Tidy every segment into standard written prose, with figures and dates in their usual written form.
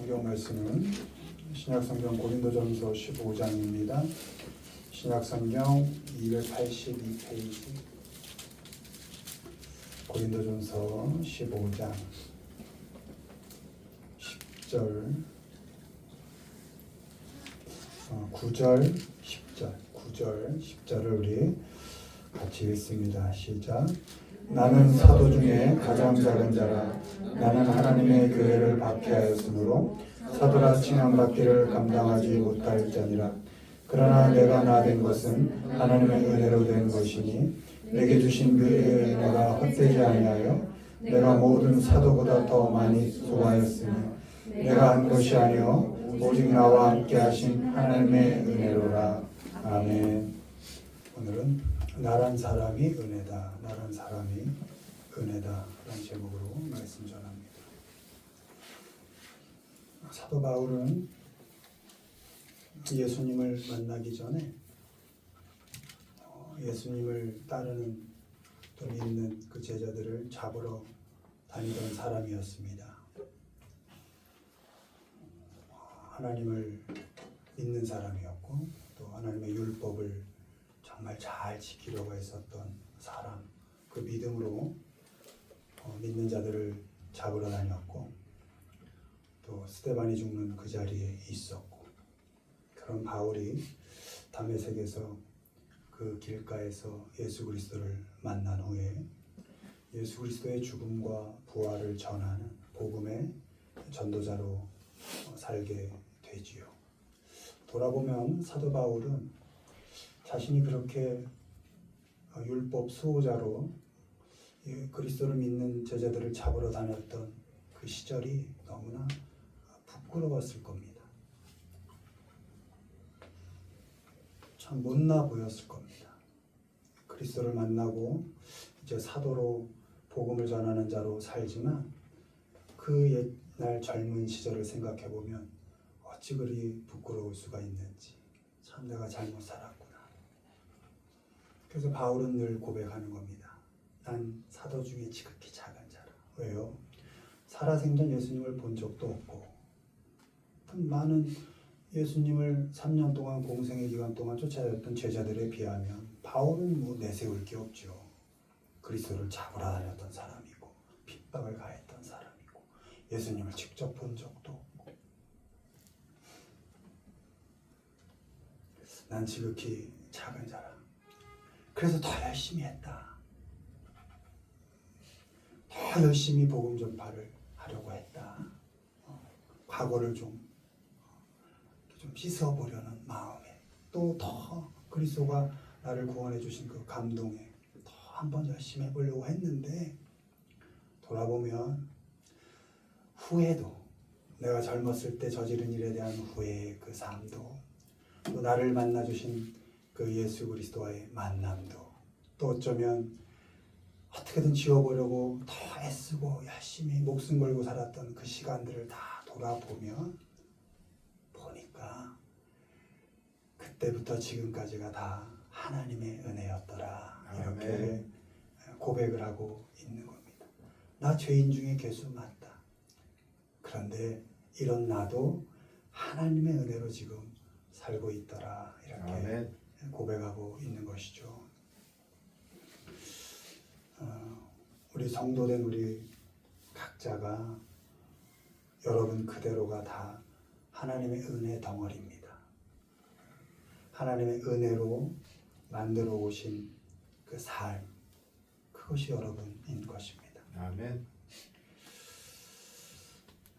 성경 말씀은 신약성경 고린도전서 15장입니다. 신약성경 282페이지 고린도전서 15장 10절 9절 10절을 우리 같이 읽습니다. 시작. 나는 사도 중에 가장 작은 자라. 나는 하나님의 교회를 박해하였으므로 사도라 칭함받기를 감당하지 못할 자니라. 그러나 내가 나 된 것은 하나님의 은혜로 된 것이니 내게 주신 그 은혜가 헛되지 아니하여 내가 모든 사도보다 더 많이 수고하였으니 내가 한 것이 아니요 오직 나와 함께 하신 하나님의 은혜로라. 아멘. 오늘은 나란 사람이 은혜다. 나란 사람이 은혜다. 라는 제목으로 말씀 전합니다. 사도 바울은 예수님을 만나기 전에 예수님을 따르는 또 믿는 그 제자들을 잡으러 다니던 사람이었습니다. 하나님을 믿는 사람이었고 또 하나님의 율법을 정말 잘 지키려고 했었던 사람, 그 믿음으로 믿는 자들을 잡으러 다녔고 또 스데반이 죽는 그 자리에 있었고, 그런 바울이 담메색에서 그 길가에서 예수 그리스도를 만난 후에 예수 그리스도의 죽음과 부활을 전하는 복음의 전도자로 살게 되지요. 돌아보면 사도 바울은 자신이 그렇게 율법 수호자로 그리스도를 믿는 제자들을 잡으러 다녔던 그 시절이 너무나 부끄러웠을 겁니다. 참 못나 보였을 겁니다. 그리스도를 만나고 이제 사도로 복음을 전하는 자로 살지만 그 옛날 젊은 시절을 생각해 보면 어찌 그리 부끄러울 수가 있는지, 참 내가 잘못 살았구나. 그래서 바울은 늘 고백하는 겁니다. 난 사도 중에 지극히 작은 자라. 왜요? 살아생전 예수님을 본 적도 없고 많은 예수님을 3년 동안 공생의 기간 동안 쫓아다녔던 제자들에 비하면 바울은 뭐 내세울 게 없죠. 그리스도를 잡으러 다녔던 사람이고 핍박을 가했던 사람이고 예수님을 직접 본 적도 없고, 난 지극히 작은 자라. 그래서 더 열심히 했다. 더 열심히 복음 전파를 하려고 했다. 과거를 좀 씻어보려는 마음에, 또 더 그리스도가 나를 구원해 주신 그 감동에 더 한번 열심히 해보려고 했는데, 돌아보면 후회도, 내가 젊었을 때 저지른 일에 대한 후회의 그 삶도, 또 나를 만나 주신 그 예수 그리스도와의 만남도, 또 어쩌면 어떻게든 지워보려고 더 애쓰고 열심히 목숨 걸고 살았던 그 시간들을 다 돌아보면 보니까 그때부터 지금까지가 다 하나님의 은혜였더라. 이렇게 아멘. 고백을 하고 있는 겁니다. 나 죄인 중에 괴수 맞다. 그런데 이런 나도 하나님의 은혜로 지금 살고 있더라. 이렇게 아멘. 고백하고 있는 것이죠. 우리 성도된 우리 각자가, 여러분 그대로가 다 하나님의 은혜 덩어리입니다. 하나님의 은혜로 만들어 오신 그 삶, 그것이 여러분인 것입니다. 아멘.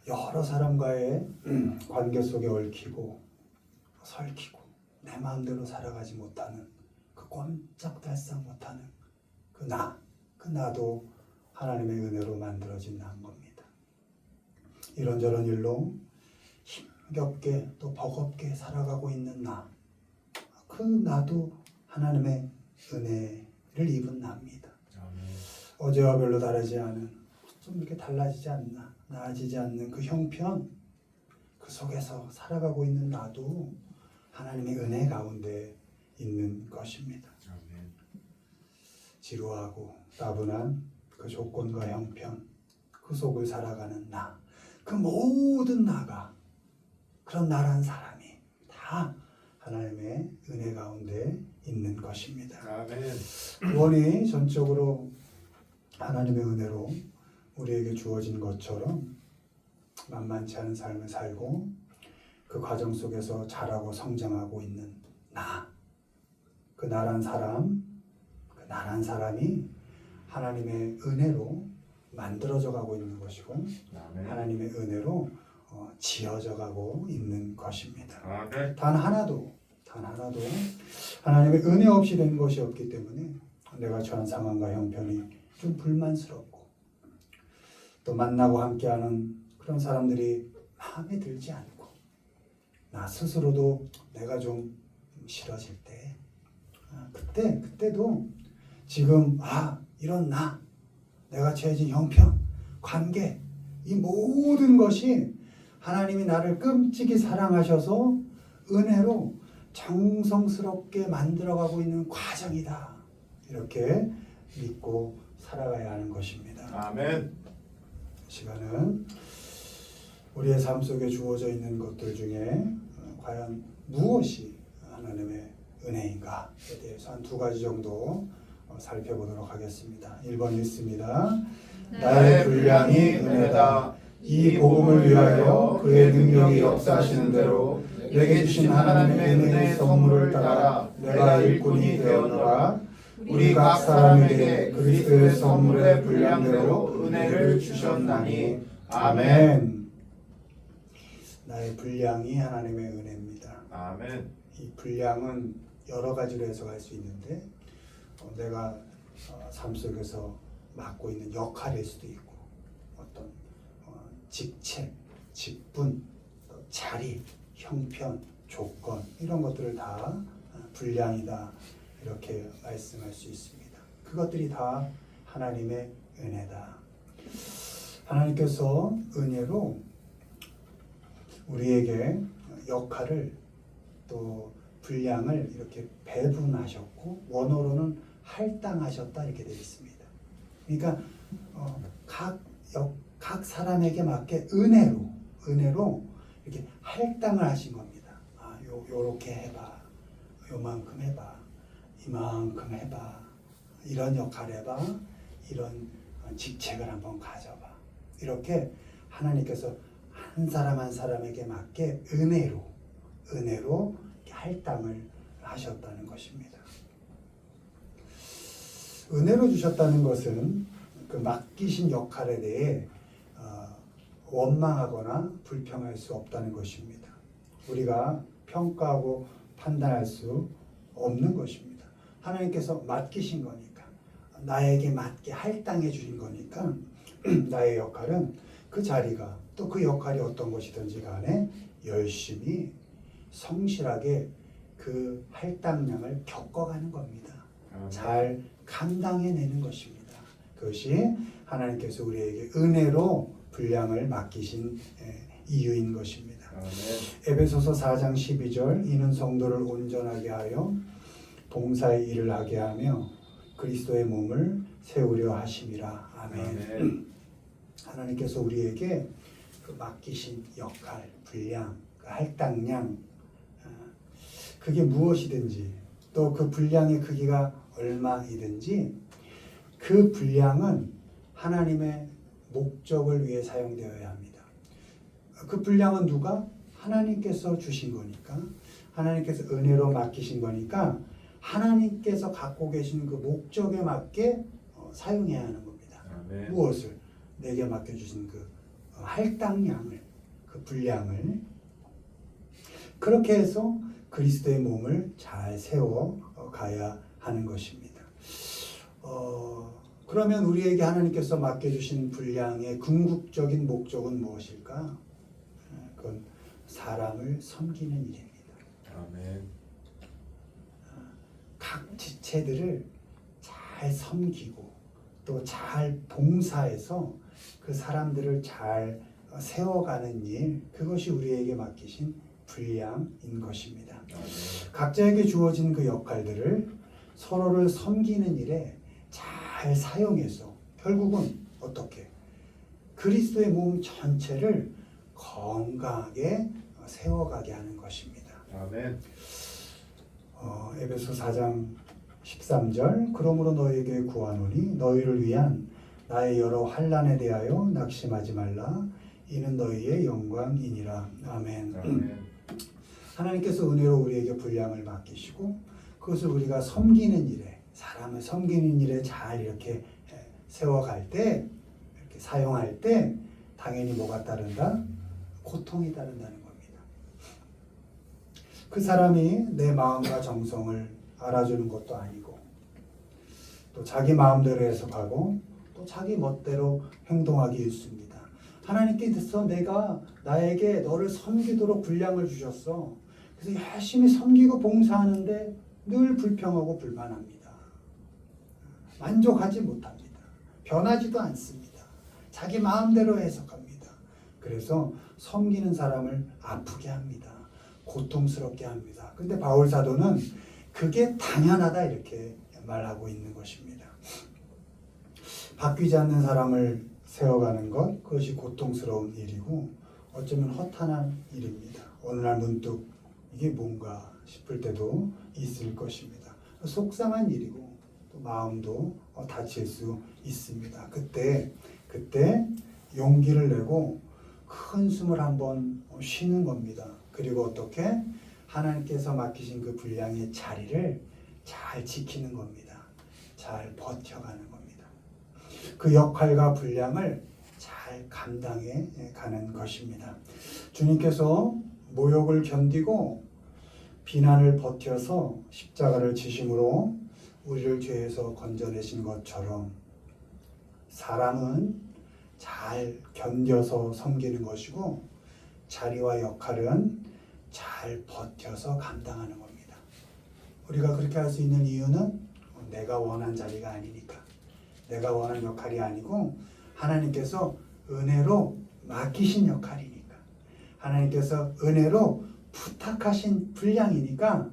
여러 사람과의 관계 속에 얽히고 설키고 내 마음대로 살아가지 못하는 그 꼼짝달싹 못하는 그 나도 하나님의 은혜로 만들어진 나인 겁니다. 이런저런 일로 힘겹게 또 버겁게 살아가고 있는 나, 그 나도 하나님의 은혜를 입은 나입니다. 아멘. 어제와 별로 다르지 않은, 좀 이렇게 달라지지 않나, 나아지지 않는 그 형편, 그 속에서 살아가고 있는 나도 하나님의 은혜 가운데 있는 것입니다. 아멘. 지루하고 따분한 그 조건과 형편, 그 속을 살아가는 나, 그 모든 나가 그런 나란 사람이 다 하나님의 은혜 가운데 있는 것입니다. 아멘. 구원이 전적으로 하나님의 은혜로 우리에게 주어진 것처럼 만만치 않은 삶을 살고 그 과정 속에서 자라고 성장하고 있는 그 나란 사람이 하나님의 은혜로 만들어져 가고 있는 것이고 아멘. 하나님의 은혜로 지어져 가고 있는 것입니다. 아멘. 단 하나도 하나님의 은혜 없이 된 것이 없기 때문에 내가 처한 상황과 형편이 좀 불만스럽고 또 만나고 함께하는 그런 사람들이 마음에 들지 않고 나 스스로도 내가 좀 싫어질 때 그때도 지금 이런 내가 처해진 형편, 관계 이 모든 것이 하나님이 나를 끔찍이 사랑하셔서 은혜로 정성스럽게 만들어가고 있는 과정이다. 이렇게 믿고 살아가야 하는 것입니다. 아멘. 이 시간은 우리의 삶 속에 주어져 있는 것들 중에 과연 무엇이 하나님의 은혜인가에 대해서 한 두 가지 정도 살펴보도록 하겠습니다. 1번 읽습니다. 나의 분량이 은혜다. 이 복음을 위하여 그의 능력이 역사하시는 대로 내게 주신 하나님의 은혜의 선물을 따라 내가 일꾼이 되었노라. 우리 각 사람에게 그리스도의 선물의 분량대로 은혜를 주셨나니. 아멘. 나의 분량이 하나님의 은혜입니다. 아멘. 이 분량은 여러 가지로 해석할 수 있는데 내가 삶 속에서 맡고 있는 역할일 수도 있고 어떤 직책, 직분, 자리, 형편, 조건 이런 것들을 다 분량이다 이렇게 말씀할 수 있습니다. 그것들이 다 하나님의 은혜다. 하나님께서 은혜로 우리에게 역할을 또 분량을 이렇게 배분하셨고 원어로는 할당하셨다 이렇게 되어 있습니다. 그러니까 각 사람에게 맞게 은혜로 이렇게 할당을 하신 겁니다. 요렇게 해봐, 요만큼 해봐, 이만큼 해봐, 이런 역할 해봐, 이런 직책을 한번 가져봐. 이렇게 하나님께서 한 사람 한 사람에게 맞게 은혜로 이렇게 할당을 하셨다는 것입니다. 은혜로 주셨다는 것은 그 맡기신 역할에 대해 원망하거나 불평할 수 없다는 것입니다. 우리가 평가하고 판단할 수 없는 것입니다. 하나님께서 맡기신 거니까 나에게 맞게 할당해 주신 거니까 나의 역할은 그 자리가 또 그 역할이 어떤 것이든지 간에 열심히 성실하게 그 할당량을 겪어가는 겁니다. 잘 감당해내는 것입니다. 그것이 하나님께서 우리에게 은혜로 분량을 맡기신 이유인 것입니다. 에베소서 4장 12절 이는 성도를 온전하게 하여 봉사의 일을 하게 하며 그리스도의 몸을 세우려 하심이라. 아멘. 하나님께서 우리에게 그 맡기신 역할, 분량, 그 할당량 그게 무엇이든지 또 그 분량의 크기가 얼마이든지 그 분량은 하나님의 목적을 위해 사용되어야 합니다. 그 분량은 누가? 하나님께서 주신 거니까 하나님께서 은혜로 맡기신 거니까 하나님께서 갖고 계신 그 목적에 맞게 사용해야 하는 겁니다. 아멘. 무엇을? 내게 맡겨주신 그 할당량을 그 분량을 그렇게 해서 그리스도의 몸을 잘 세워 가야 하는 것입니다. 그러면 우리에게 하나님께서 맡겨주신 분량의 궁극적인 목적은 무엇일까? 그건 사람을 섬기는 일입니다. 아멘. 각 지체들을 잘 섬기고 또 잘 봉사해서 그 사람들을 잘 세워가는 일, 그것이 우리에게 맡기신 분량인 것입니다. 아멘. 각자에게 주어진 그 역할들을 서로를 섬기는 일에 잘 사용해서 결국은 어떻게? 그리스도의 몸 전체를 건강하게 세워가게 하는 것입니다. 아멘. 에베소 4장 13절 그러므로 너희에게 구하노니 너희를 위한 나의 여러 환난에 대하여 낙심하지 말라 이는 너희의 영광이니라. 아멘. 아멘. 하나님께서 은혜로 우리에게 분량을 맡기시고 그것을 우리가 섬기는 일에 사람을 섬기는 일에 잘 이렇게 세워갈 때 이렇게 사용할 때 당연히 뭐가 따른다? 고통이 따른다는 겁니다. 그 사람이 내 마음과 정성을 알아주는 것도 아니고 또 자기 마음대로 해석하고 또 자기 멋대로 행동하기 일쑤입니다. 하나님께서 내가 나에게 너를 섬기도록 분량을 주셨어. 그래서 열심히 섬기고 봉사하는데 늘 불평하고 불만합니다. 만족하지 못합니다. 변하지도 않습니다. 자기 마음대로 해석합니다. 그래서 섬기는 사람을 아프게 합니다. 고통스럽게 합니다. 근데 바울 사도는 그게 당연하다 이렇게 말하고 있는 것입니다. 바뀌지 않는 사람을 세워가는 것, 그것이 고통스러운 일이고 어쩌면 허탄한 일입니다. 어느 날 문득 이게 뭔가 싶을 때도 있을 것입니다. 속상한 일이고 또 마음도 다칠 수 있습니다. 그때 용기를 내고 큰 숨을 한번 쉬는 겁니다. 그리고 어떻게 하나님께서 맡기신 그 분량의 자리를 잘 지키는 겁니다. 잘 버텨가는 겁니다. 그 역할과 분량을 잘 감당해 가는 것입니다. 주님께서 모욕을 견디고 비난을 버텨서 십자가를 지심으로 우리를 죄에서 건져내신 것처럼 사람은 잘 견뎌서 섬기는 것이고 자리와 역할은 잘 버텨서 감당하는 겁니다. 우리가 그렇게 할 수 있는 이유는 내가 원한 자리가 아니니까, 내가 원한 역할이 아니고 하나님께서 은혜로 맡기신 역할이니까, 하나님께서 은혜로 부탁하신 분량이니까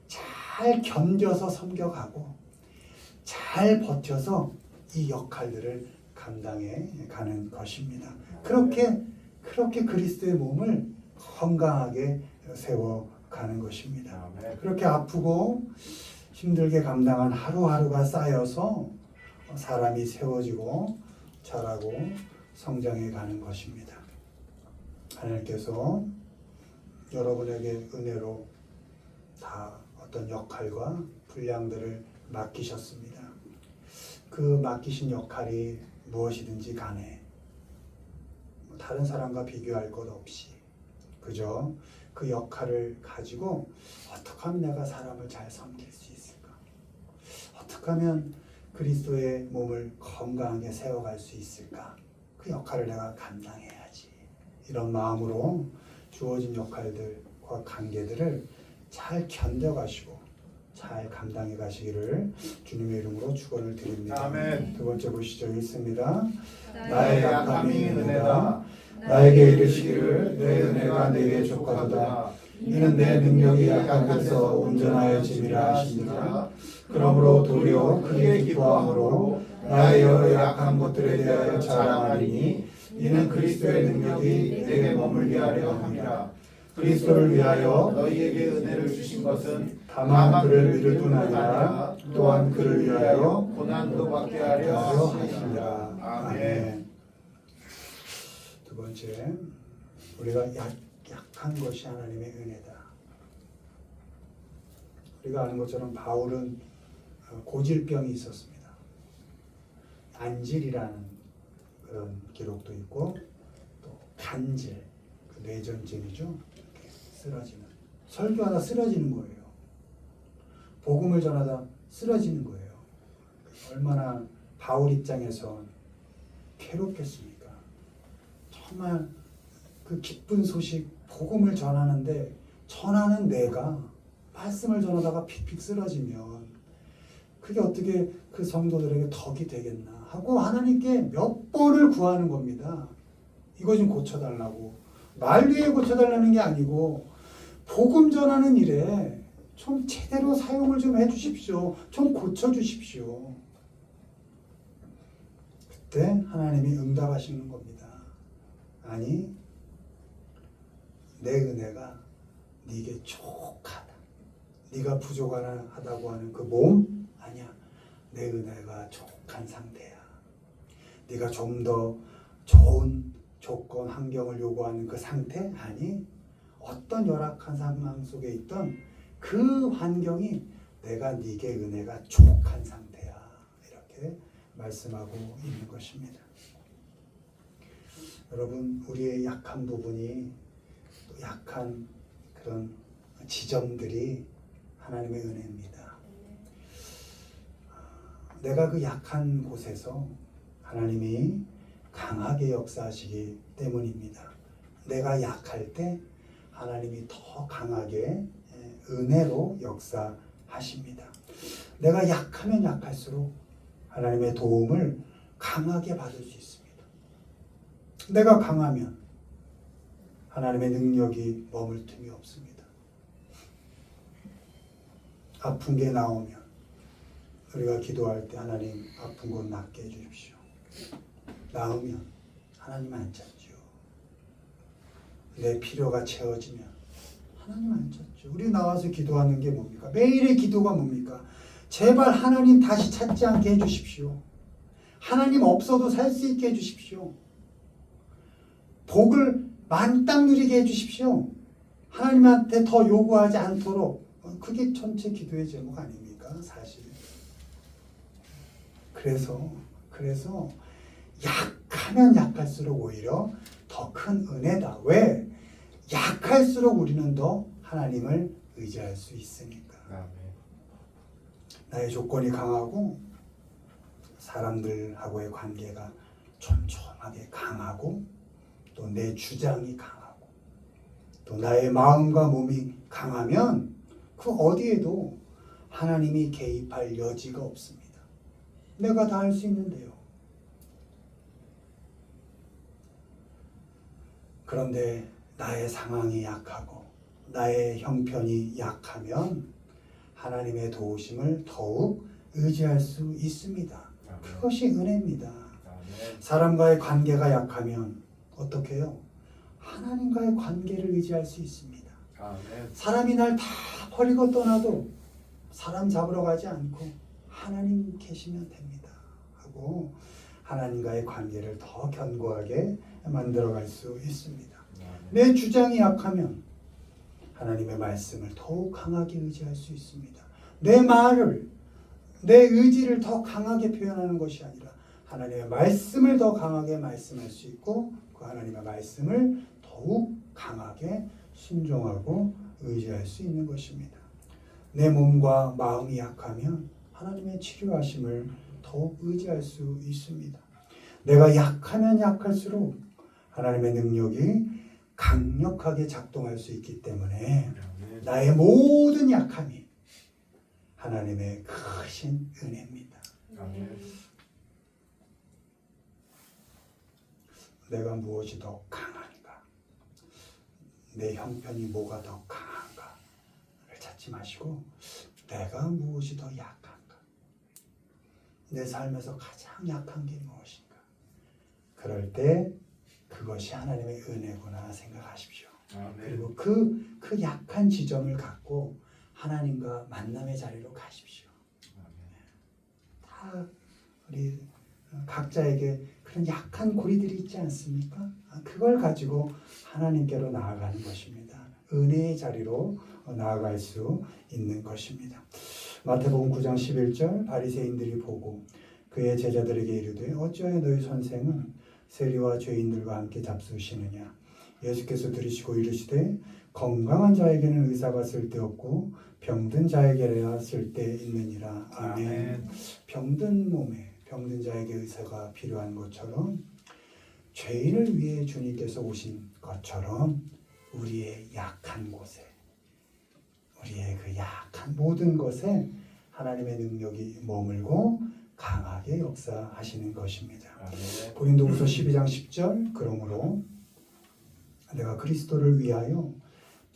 잘 견뎌서 섬겨가고 잘 버텨서 이 역할들을 감당해 가는 것입니다. 그렇게 그리스도의 몸을 건강하게 세워가는 것입니다. 그렇게 아프고 힘들게 감당한 하루하루가 쌓여서 사람이 세워지고 자라고 성장해 가는 것입니다. 하나님께서 여러분에게 은혜로 다 어떤 역할과 분량들을 맡기셨습니다. 그 맡기신 역할이 무엇이든지 간에 다른 사람과 비교할 것 없이 그저 그 역할을 가지고 어떻게 하면 내가 사람을 잘 섬길 수 있을까? 어떻게 하면 그리스도의 몸을 건강하게 세워갈 수 있을까? 그 역할을 내가 감당해야지. 이런 마음으로 주어진 역할들과 관계들을 잘 견뎌가시고 잘 감당해 가시기를 주님의 이름으로 축원을 드립니다. 아멘. 두 번째 보시죠. 읽습니다. 나의 약함이 은혜다. 나에게 이르시기를 내 은혜가 내게 족하도다. 이는 내 능력이 약한 데서 온전하여 짐이라 하시니라. 그러므로 도리어 크게 기뻐함으로 나의 여러 약한 것들에 대하여 자랑하리니 이는 그리스도의 능력이 내게 머물게 하려 함이라. 그리스도를 위하여 너희에게 은혜를 주신 것은 다만 그를 믿을 뿐 아니라 또한 그를 위하여 고난도 받게 하려 하시니라. 아멘. 두 번째, 우리가 약한 것이 하나님의 은혜다. 우리가 아는 것처럼 바울은 고질병이 있었습니다. 안질이라는 그런 기록도 있고 또 간질, 그 뇌전증이죠. 이렇게 쓰러지는, 설교하다 쓰러지는 거예요. 복음을 전하다 쓰러지는 거예요. 얼마나 바울 입장에선 괴롭겠습니까? 정말 그 기쁜 소식, 복음을 전하는데 전하는 내가 말씀을 전하다가 픽픽 쓰러지면 그게 어떻게 그 성도들에게 덕이 되겠나 하고 하나님께 몇 번을 구하는 겁니다. 이거 좀 고쳐달라고. 말 위에 고쳐달라는 게 아니고 복음 전하는 일에 좀 제대로 사용을 좀 해주십시오. 좀 고쳐주십시오. 그때 하나님이 응답하시는 겁니다. 아니, 내 은혜가 네게 족하다. 네가 부족하다고 하는 그 몸 아니야. 내 은혜가 족한 상태야. 네가 좀 더 좋은 조건, 환경을 요구하는 그 상태? 아니, 어떤 열악한 상황 속에 있던 그 환경이 내가 네게 은혜가 족한 상태야. 이렇게 말씀하고 있는 것입니다. 여러분, 우리의 약한 부분이, 또 약한 그런 지점들이 하나님의 은혜입니다. 내가 그 약한 곳에서 하나님이 강하게 역사하시기 때문입니다. 내가 약할 때 하나님이 더 강하게 은혜로 역사하십니다. 내가 약하면 약할수록 하나님의 도움을 강하게 받을 수 있습니다. 내가 강하면 하나님의 능력이 머물 틈이 없습니다. 아픈 게 나오면 우리가 기도할 때 하나님 아픈 곳 낫게 해주십시오. 나으면 하나님 안 찾죠. 내 필요가 채워지면 하나님 안 찾죠. 우리 나와서 기도하는 게 뭡니까? 매일의 기도가 뭡니까? 제발 하나님 다시 찾지 않게 해주십시오. 하나님 없어도 살 수 있게 해주십시오. 복을 만땅 누리게 해주십시오. 하나님한테 더 요구하지 않도록. 그게 전체 기도의 제목 아닙니까? 사실. 그래서 약하면 약할수록 오히려 더 큰 은혜다. 왜? 약할수록 우리는 더 하나님을 의지할 수 있으니까. 나의 조건이 강하고 사람들하고의 관계가 촘촘하게 강하고 또 내 주장이 강하고 또 나의 마음과 몸이 강하면 그 어디에도 하나님이 개입할 여지가 없습니다. 내가 다 할 수 있는데요. 그런데 나의 상황이 약하고 나의 형편이 약하면 하나님의 도우심을 더욱 의지할 수 있습니다. 그것이 은혜입니다. 사람과의 관계가 약하면 어떻게 해요? 하나님과의 관계를 의지할 수 있습니다. 사람이 날 다 버리고 떠나도 사람 잡으러 가지 않고 하나님 계시면 됩니다 하고 하나님과의 관계를 더 견고하게 만들어갈 수 있습니다. 내 주장이 약하면 하나님의 말씀을 더욱 강하게 의지할 수 있습니다. 내 말을, 내 의지를 더 강하게 표현하는 것이 아니라 하나님의 말씀을 더 강하게 말씀할 수 있고 그 하나님의 말씀을 더욱 강하게 순종하고 의지할 수 있는 것입니다. 내 몸과 마음이 약하면 하나님의 치료하심을 더욱 의지할 수 있습니다. 내가 약하면 약할수록 하나님의 능력이 강력하게 작동할 수 있기 때문에 나의 모든 약함이 하나님의 크신 은혜입니다. 내가 무엇이 더 강한가? 내 형편이 뭐가 더 강한가를 찾지 마시고 내가 무엇이 더 약한가? 내 삶에서 가장 약한 게 무엇인가? 그럴 때 그것이 하나님의 은혜구나 생각하십시오. 그리고 그 약한 지점을 갖고 하나님과 만남의 자리로 가십시오. 다 우리 각자에게 그런 약한 고리들이 있지 않습니까? 그걸 가지고 하나님께로 나아가는 것입니다. 은혜의 자리로 나아갈 수 있는 것입니다. 마태복음 9장 11절 바리새인들이 보고 그의 제자들에게 이르되 어찌하여 너희 선생은 세리와 죄인들과 함께 잡수시느냐. 예수께서 들으시고 이르시되 건강한 자에게는 의사가 쓸데없고 병든 자에게야 쓸데 있느니라. 아멘. 병든 몸에 병든 자에게 의사가 필요한 것처럼 죄인을 위해 주님께서 오신 것처럼 우리의 약한 곳에 우리의 그 약한 모든 것에 하나님의 능력이 머물고 강하게 역사하시는 것입니다. 고린도후서 12장 10절 그러므로 내가 그리스도를 위하여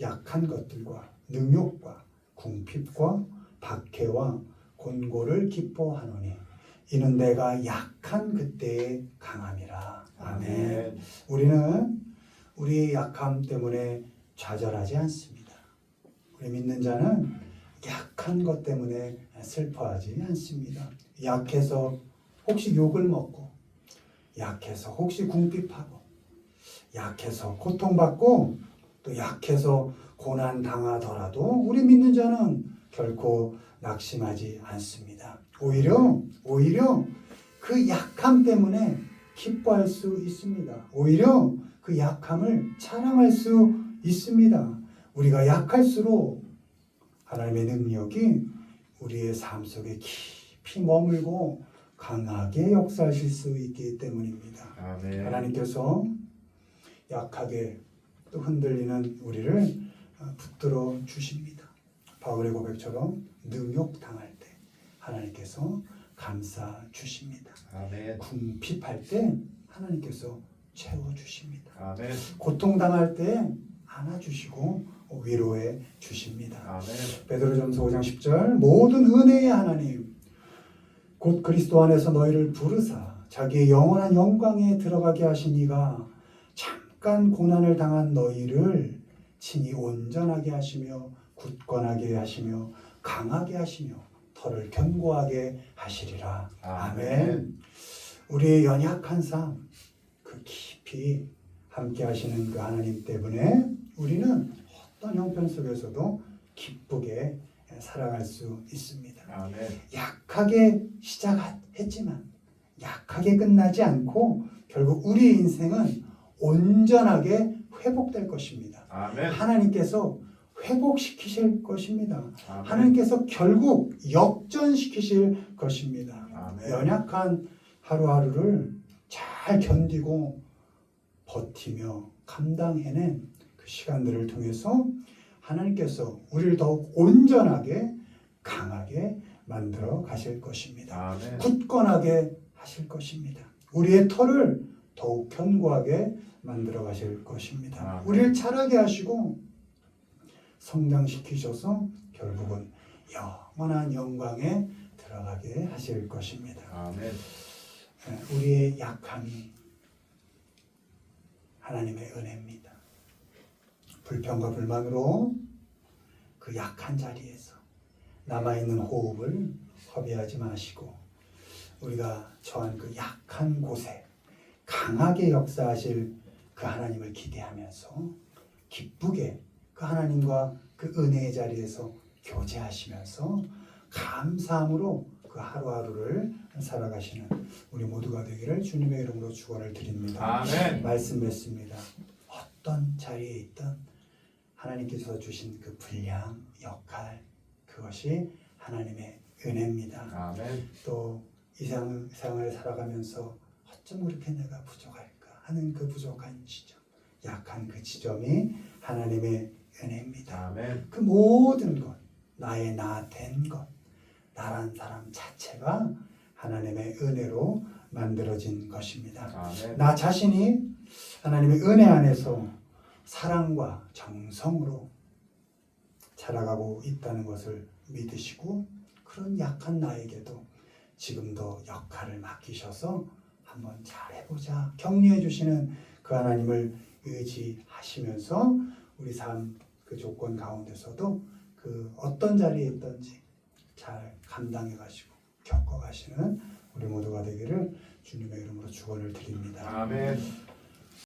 약한 것들과 능욕과 궁핍과 박해와 곤고를 기뻐하노니 이는 내가 약한 그때의 강함이라. 아멘. 우리는 우리의 약함 때문에 좌절하지 않습니다. 우리 믿는 자는 약한 것 때문에 슬퍼하지 않습니다. 약해서 혹시 욕을 먹고, 약해서 혹시 궁핍하고, 약해서 고통받고, 또 약해서 고난 당하더라도 우리 믿는 자는 결코 낙심하지 않습니다. 오히려 그 약함 때문에 기뻐할 수 있습니다. 오히려 그 약함을 자랑할 수 있습니다. 우리가 약할수록 하나님의 능력이 우리의 삶 속에 깊이 머물고 강하게 역사하실 수 있기 때문입니다. 아멘. 하나님께서 약하게 또 흔들리는 우리를 붙들어 주십니다. 바울의 고백처럼 능욕당할 때 하나님께서 감싸 주십니다. 아멘. 궁핍할 때 하나님께서 채워 주십니다. 아멘. 고통당할 때 안아주시고 위로해 주십니다. 아멘. 베드로전서 5장 10절 모든 은혜의 하나님 곧 그리스도 안에서 너희를 부르사 자기의 영원한 영광에 들어가게 하신 이가 잠깐 고난을 당한 너희를 친히 온전하게 하시며 굳건하게 하시며 강하게 하시며 털을 견고하게 하시리라. 아멘. 우리의 연약한 삶 그 깊이 함께 하시는 그 하나님 때문에 우리는 어떤 형편 속에서도 기쁘게 살아갈 수 있습니다. 아멘. 약하게 시작했지만 약하게 끝나지 않고 결국 우리의 인생은 온전하게 회복될 것입니다. 아멘. 하나님께서 회복시키실 것입니다. 아멘. 하나님께서 결국 역전시키실 것입니다. 아멘. 연약한 하루하루를 잘 견디고 버티며 감당해낸 그 시간들을 통해서 하나님께서 우리를 더욱 온전하게 강하게 만들어 가실 것입니다. 아멘. 굳건하게 하실 것입니다. 우리의 털을 더욱 견고하게 만들어 가실 것입니다. 아멘. 우리를 자라게 하시고 성장시키셔서 결국은 영원한 영광에 들어가게 하실 것입니다. 아멘. 우리의 약함이 하나님의 은혜입니다. 불평과 불만으로 그 약한 자리에서 남아있는 호흡을 허비하지 마시고 우리가 처한 그 약한 곳에 강하게 역사하실 그 하나님을 기대하면서 기쁘게 그 하나님과 그 은혜의 자리에서 교제하시면서 감사함으로 그 하루하루를 살아가시는 우리 모두가 되기를 주님의 이름으로 축원을 드립니다. 아멘. 말씀 맺습니다. 어떤 자리에 있든 하나님께서 주신 그 분량, 역할 그것이 하나님의 은혜입니다. 아멘. 또 이 세상을 살아가면서 어쩜 그렇게 내가 부족할까 하는 그 부족한 지점, 약한 그 지점이 하나님의 은혜입니다. 아멘. 그 모든 것, 나의 나 된 것, 나란 사람 자체가 하나님의 은혜로 만들어진 것입니다. 아멘. 나 자신이 하나님의 은혜 안에서 사랑과 정성으로 자라가고 있다는 것을 믿으시고 그런 약한 나에게도 지금도 역할을 맡기셔서 한번 잘해보자 격려해 주시는 그 하나님을 의지하시면서 우리 삶 그 조건 가운데서도 그 어떤 자리에 있든지 잘 감당해 가시고 겪어 가시는 우리 모두가 되기를 주님의 이름으로 축원을 드립니다. 아멘.